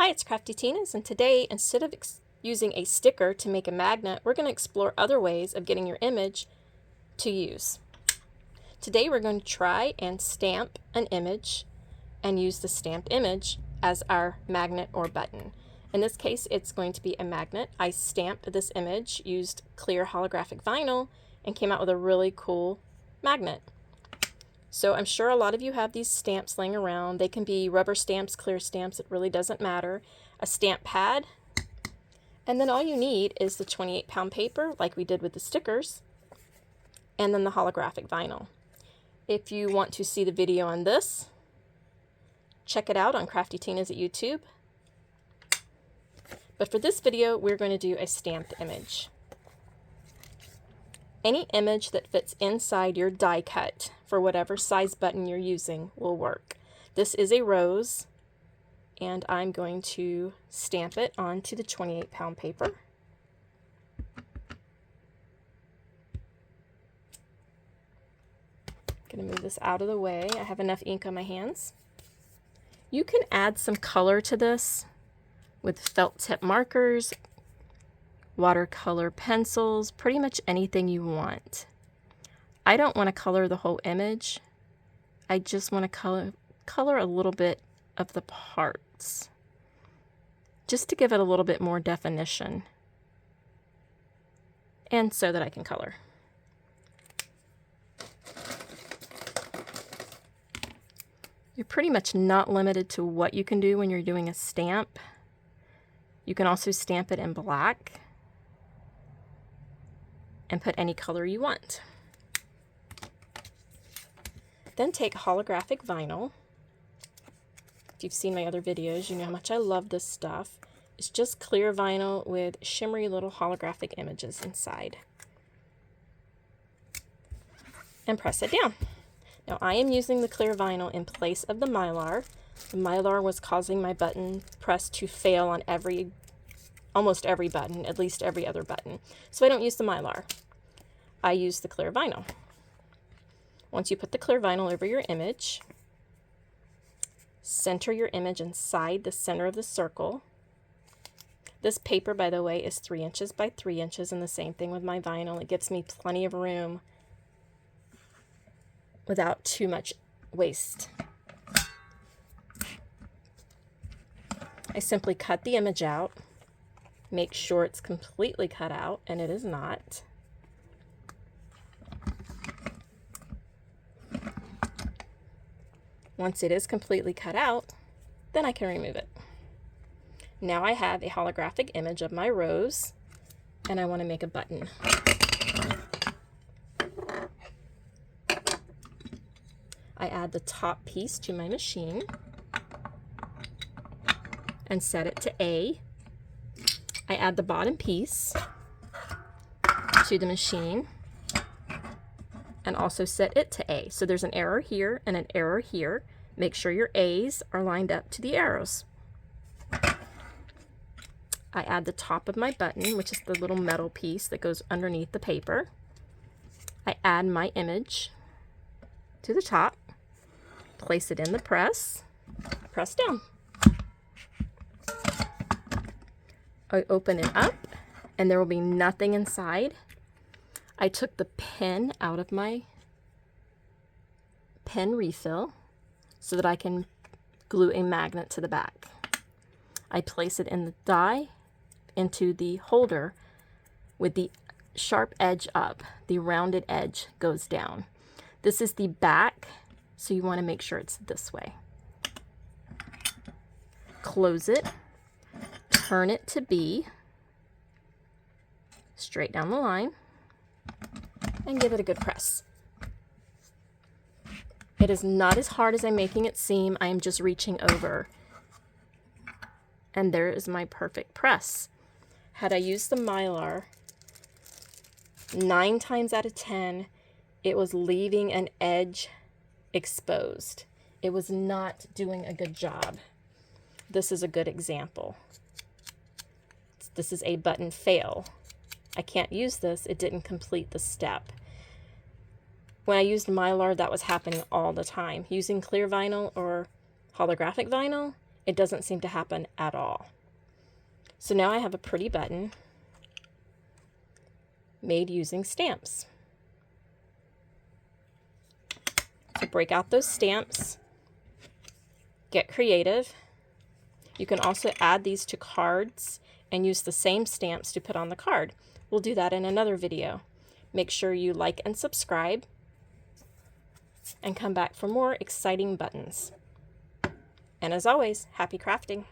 Hi, it's craftytinas, and today, instead of using a sticker to make a magnet, we're going to explore other ways of getting your image to use. Today we're going to try and stamp an image and use the stamped image as our magnet or button. In this case, it's going to be a magnet. I stamped this image, used clear holographic vinyl, and came out with a really cool magnet. So I'm sure a lot of you have these stamps laying around. They can be rubber stamps, clear stamps, it really doesn't matter. A stamp pad, and then all you need is the 28-pound paper like we did with the stickers, and then the holographic vinyl. If you want to see the video on this, check it out on craftytinas at YouTube. But for this video, we're going to do a stamped image. Any image that fits inside your die cut for whatever size button you're using will work. This is a rose, and I'm going to stamp it onto the 28-pound paper. I'm going to move this out of the way. I have enough ink on my hands. You can add some color to this with felt tip markers, watercolor pencils, pretty much anything you want. I don't want to color the whole image. I just want to color a little bit of the parts, just to give it a little bit more definition, and so that I can color. You're pretty much not limited to what you can do when you're doing a stamp. You can also stamp it in black and put any color you want. Then take holographic vinyl. If you've seen my other videos, you know how much I love this stuff. It's just clear vinyl with shimmery little holographic images inside. And press it down. Now I am using the clear vinyl in place of the Mylar. The Mylar was causing my button press to fail on almost every button, at least every other button. So I don't use the Mylar. I use the clear vinyl. Once you put the clear vinyl over your image, center your image inside the center of the circle. This paper, by the way, is 3 inches by 3 inches, and the same thing with my vinyl. It gives me plenty of room without too much waste. I simply cut the image out, make sure it's completely cut out, and it is not. Once it is completely cut out, then I can remove it. Now I have a holographic image of my rose, and I want to make a button. I add the top piece to my machine and set it to A. I add the bottom piece to the machine and also set it to A. So there's an arrow here and an arrow here. Make sure your A's are lined up to the arrows. I add the top of my button, which is the little metal piece that goes underneath the paper. I add my image to the top, place it in the press, press down. I open it up and there will be nothing inside. I took the pen out of my pen refill so that I can glue a magnet to the back. I place it in the die into the holder with the sharp edge up. The rounded edge goes down. This is the back, so you want to make sure it's this way. Close it, turn it to B, straight down the line, and give it a good press. It is not as hard as I'm making it seem. I am just reaching over. And there is my perfect press. Had I used the Mylar, 9 times out of 10, it was leaving an edge exposed. It was not doing a good job. This is a good example. This is a button fail. I can't use this. It didn't complete the step. When I used Mylar, that was happening all the time. Using clear vinyl or holographic vinyl, it doesn't seem to happen at all. So now I have a pretty button made using stamps. So break out those stamps, get creative. You can also add these to cards and use the same stamps to put on the card. We'll do that in another video. Make sure you like and subscribe and come back for more exciting buttons. And as always, happy crafting!